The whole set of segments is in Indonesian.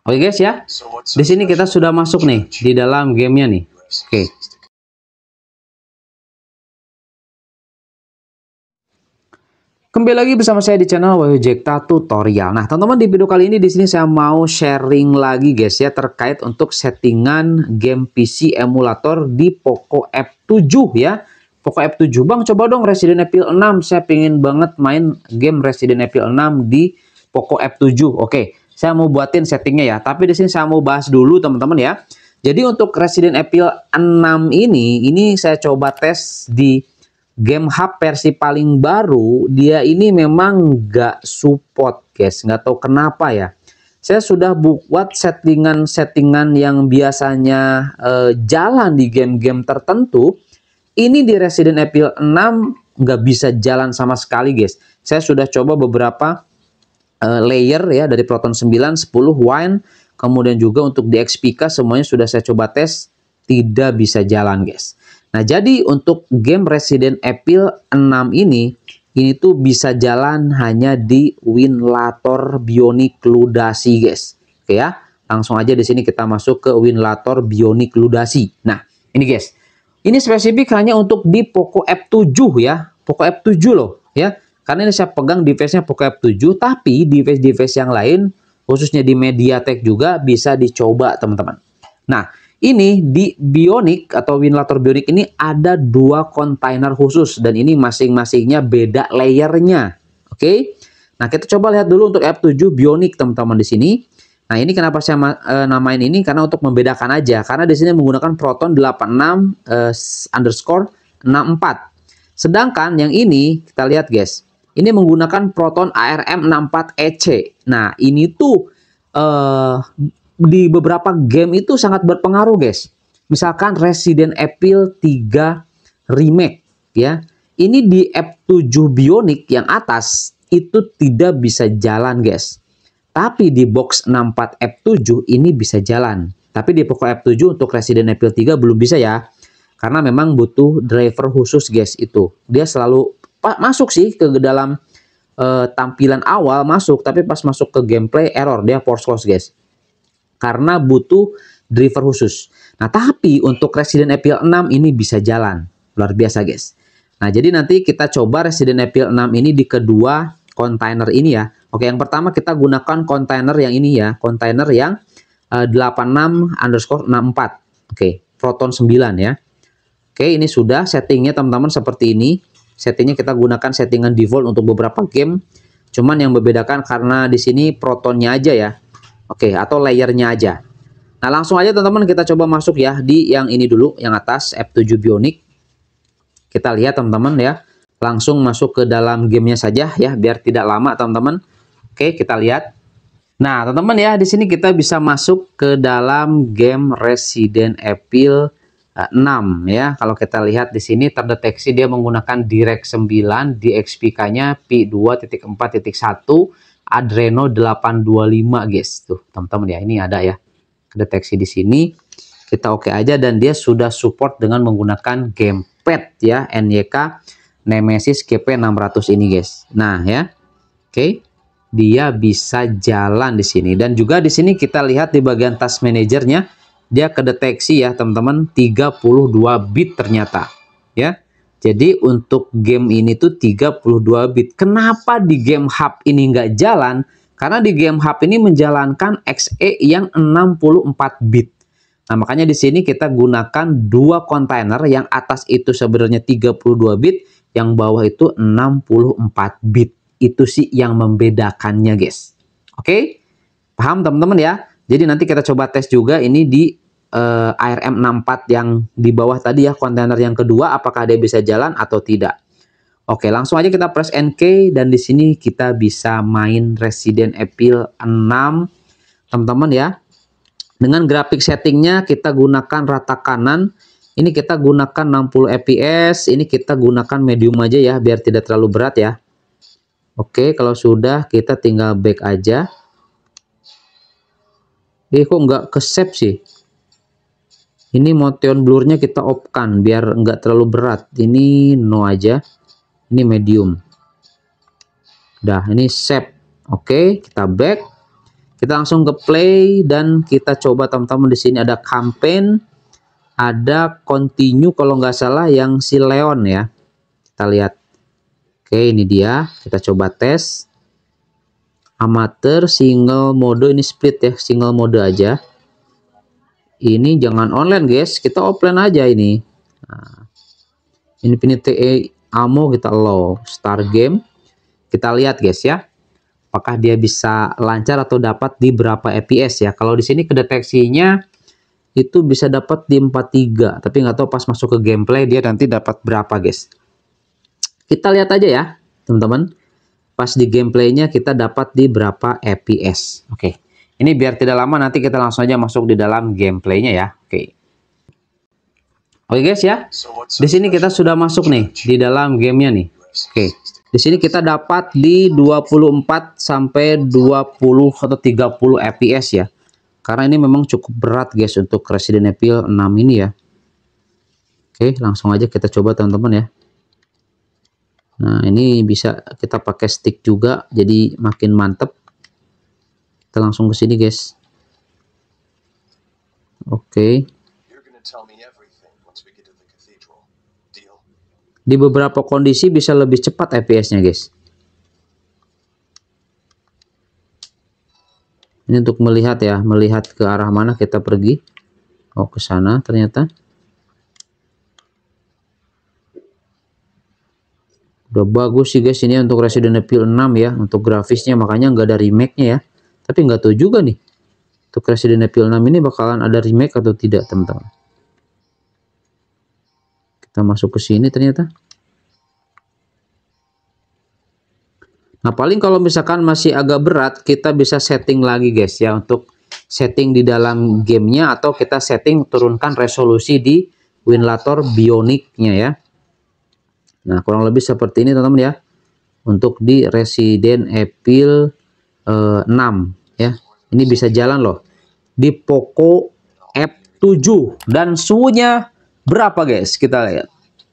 Oke guys ya. Di sini kita sudah masuk nih di dalam gamenya nih. Oke. Kembali lagi bersama saya di channel Wahyu Jekta Tutorial. Nah, teman-teman, di video kali ini di sini saya mau sharing lagi guys ya terkait untuk settingan game PC emulator di Poco F7 ya. Poco F7, Bang, coba dong Resident Evil 6. Saya pengen banget main game Resident Evil 6 di Poco F7. Oke, saya mau buatin settingnya ya. Tapi di sini saya mau bahas dulu teman-teman ya. Jadi untuk Resident Evil 6 ini saya coba tes di Game Hub versi paling baru. Dia ini memang nggak support guys, nggak tahu kenapa ya. Saya sudah buat settingan yang biasanya jalan di game-game tertentu. Ini di Resident Evil 6 nggak bisa jalan sama sekali guys. Saya sudah coba beberapa layer ya, dari Proton 9, 10, Wine, kemudian juga untuk di XPK semuanya sudah saya coba tes, tidak bisa jalan guys. Nah, jadi untuk game Resident Evil 6 ini tuh bisa jalan hanya di Winlator Bionic Ludasi guys. Oke ya, langsung aja di sini kita masuk ke Winlator Bionic Ludasi. Nah, ini guys. Ini spesifik hanya untuk di Poco F7 ya. Poco F7 loh ya. Karena ini saya pegang device-nya Poco F7, tapi device-device yang lain khususnya di MediaTek juga bisa dicoba teman-teman. Nah, ini di Bionic atau Winlator Bionic ini ada dua kontainer khusus dan ini masing-masingnya beda layernya. Oke. Nah, kita coba lihat dulu untuk F7 Bionic teman-teman di sini. Nah, ini kenapa saya namain ini karena untuk membedakan aja. Karena di sini menggunakan Proton 86_64. Sedangkan yang ini kita lihat guys. Ini menggunakan Proton ARM64EC. Nah, ini tuh di beberapa game itu sangat berpengaruh guys. Misalkan Resident Evil 3 Remake ya. Ini di F7 Bionic yang atas itu tidak bisa jalan guys. Tapi di box 64 F7 ini bisa jalan. Tapi di Poco F7 untuk Resident Evil 3 belum bisa ya. Karena memang butuh driver khusus guys itu. Dia selalu masuk sih ke dalam tampilan awal masuk, tapi pas masuk ke gameplay error, dia force close guys. Karena butuh driver khusus. Nah, tapi untuk Resident Evil 6 ini bisa jalan. Luar biasa, guys. Nah, jadi nanti kita coba Resident Evil 6 ini di kedua kontainer ini ya. Oke, yang pertama kita gunakan kontainer yang ini ya. Kontainer yang 86_64. Oke, Proton 9 ya. Oke, ini sudah settingnya teman-teman seperti ini. Settingnya kita gunakan settingan default untuk beberapa game. Cuman yang membedakan karena di sini Protonnya aja ya. Oke, atau layernya aja. Nah, langsung aja teman-teman kita coba masuk ya di yang ini dulu, yang atas F7 Bionic. Kita lihat teman-teman ya. Langsung masuk ke dalam gamenya saja ya, biar tidak lama teman-teman. Oke, kita lihat. Nah, teman-teman ya, di sini kita bisa masuk ke dalam game Resident Evil 6 ya. Kalau kita lihat di sini terdeteksi dia menggunakan Direct 9, DXPK-nya P2.4.1. Adreno 825 guys, tuh teman-teman ya, ini ada ya deteksi di sini. Kita oke aja dan dia sudah support dengan menggunakan gamepad ya, NYK Nemesis GP600 ini guys. Nah ya, oke, dia bisa jalan di sini dan juga di sini kita lihat di bagian task manajernya dia kedeteksi ya teman-teman 32 bit ternyata ya. Jadi untuk game ini tuh 32 bit. Kenapa di Game Hub ini nggak jalan? Karena di Game Hub ini menjalankan XE yang 64 bit. Nah, makanya di sini kita gunakan dua kontainer, yang atas itu sebenarnya 32 bit, yang bawah itu 64 bit. Itu sih yang membedakannya, guys. Oke? Paham teman-teman ya? Jadi nanti kita coba tes juga ini di ARM64 yang di bawah tadi ya, kontainer yang kedua, apakah dia bisa jalan atau tidak. Oke, langsung aja kita press NK dan di sini kita bisa main Resident Evil 6 teman-teman ya. Dengan grafik settingnya kita gunakan rata kanan, ini kita gunakan 60 fps, ini kita gunakan medium aja ya biar tidak terlalu berat ya. Oke, kalau sudah kita tinggal back aja. Kok nggak ke save sih? Ini motion blurnya kita off kan biar nggak terlalu berat. Ini no aja. Ini medium. Dah, ini save. Oke, kita back. Kita langsung ke play dan kita coba teman-teman. Di sini ada campaign, ada continue kalau nggak salah yang si Leon ya. Kita lihat. Oke, ini dia. Kita coba tes. Amateur, single mode, ini split ya, single mode aja. Ini jangan online guys, kita offline aja ini. Nah, Infinity Ammo kita allow, start game. Kita lihat guys ya, apakah dia bisa lancar atau dapat di berapa FPS ya. Kalau di sini kedeteksinya itu bisa dapat di 43, tapi nggak tahu pas masuk ke gameplay dia nanti dapat berapa guys. Kita lihat aja ya teman-teman, pas di gameplaynya kita dapat di berapa FPS. Oke, ini biar tidak lama nanti kita langsung aja masuk di dalam gameplaynya ya. Oke guys ya, di sini kita sudah masuk nih di dalam gamenya nih. Oke, di sini kita dapat di 24 sampai 20 atau 30 FPS ya. Karena ini memang cukup berat guys untuk Resident Evil 6 ini ya. Oke, langsung aja kita coba teman-teman ya. Nah, ini bisa kita pakai stick juga, jadi makin mantep. Kita langsung ke sini guys. Oke. Di beberapa kondisi bisa lebih cepat FPS-nya guys. Ini untuk melihat ya, melihat ke arah mana kita pergi. Oh, ke sana ternyata. Udah bagus sih guys ini untuk Resident Evil 6 ya, untuk grafisnya, makanya nggak ada remake-nya ya. Tapi nggak tahu juga nih, untuk Resident Evil 6 ini bakalan ada remake atau tidak teman-teman. Kita masuk ke sini ternyata. Nah, paling kalau misalkan masih agak berat, kita bisa setting lagi guys ya, untuk setting di dalam gamenya, atau kita setting turunkan resolusi di ventilator bioniknya ya. Nah, kurang lebih seperti ini teman-teman ya, untuk di Resident Evil 6 ya. Ini bisa jalan loh di Poco F7 dan suhunya berapa guys, kita lihat.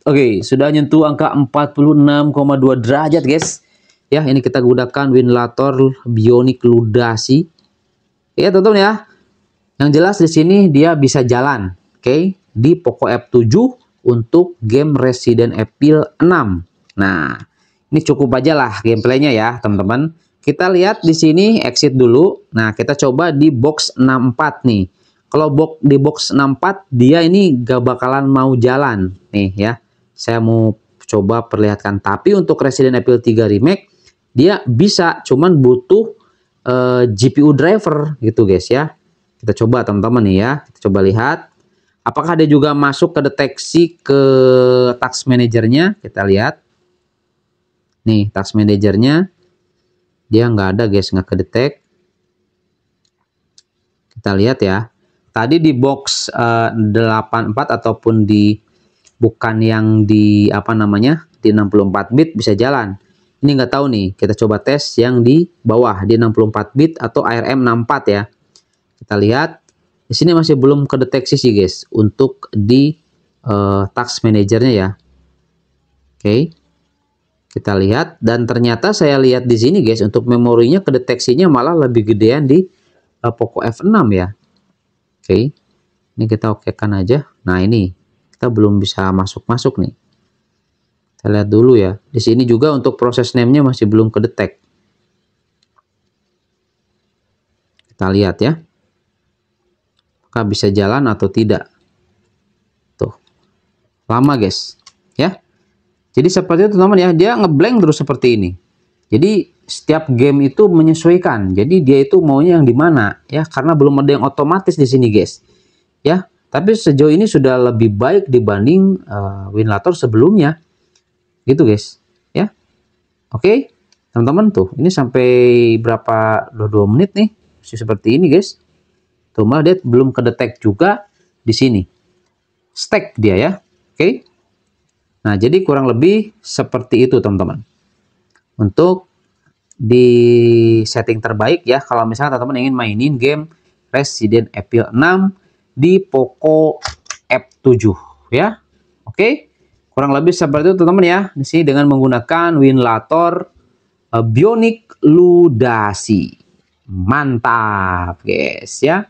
Oke, sudah nyentuh angka 46,2 derajat guys ya. Ini kita gunakan ventilator bionik ludasi ya teman-teman ya. Yang jelas di sini dia bisa jalan, oke, di Poco F7 untuk game Resident Evil 6. Nah, ini cukup aja lah gameplaynya ya teman-teman. Kita lihat di sini exit dulu. Nah, kita coba di box 64 nih. Kalau di box 64 dia ini gak bakalan mau jalan nih ya. Saya mau coba perlihatkan. Tapi untuk Resident Evil 3 remake dia bisa, cuman butuh GPU driver gitu guys ya. Kita coba teman-teman nih ya. Kita coba lihat apakah dia juga masuk ke deteksi ke task manajernya. Kita lihat nih, task manajernya dia nggak ada guys, nggak kedetek. Kita lihat ya, tadi di box 84 ataupun di bukan yang di apa namanya di 64 bit bisa jalan. Ini nggak tahu nih, kita coba tes yang di bawah di 64 bit atau ARM 64 ya. Kita lihat di sini masih belum kedeteksi sih guys untuk di task manajernya ya. Oke. Kita lihat, dan ternyata saya lihat di sini guys untuk memorinya kedeteksinya malah lebih gedean di Poco F6 ya. Oke. Ini kita okekan aja. Nah, ini kita belum bisa masuk nih. Kita lihat dulu ya. Di sini juga untuk proses name-nya masih belum kedetek. Kita lihat ya. Apakah bisa jalan atau tidak. Tuh. Lama guys. Ya. Jadi seperti itu teman-teman ya. Dia ngeblank terus seperti ini. Jadi setiap game itu menyesuaikan. Jadi dia itu maunya yang di mana ya, karena belum ada yang otomatis di sini guys. Ya. Tapi sejauh ini sudah lebih baik dibanding ventilator sebelumnya. Gitu guys. Ya. Oke. Teman-teman tuh. Ini sampai berapa? 22 menit nih. Masih seperti ini guys. Tuh malah dia belum kedetek juga di sini. Stack dia ya. Oke. Nah, jadi kurang lebih seperti itu teman-teman. Untuk di setting terbaik ya, kalau misalnya teman-teman ingin mainin game Resident Evil 6 di Poco F7 ya. Oke. Kurang lebih seperti itu teman-teman ya. Di sini dengan menggunakan ventilator bionik ludasi. Mantap, guys ya.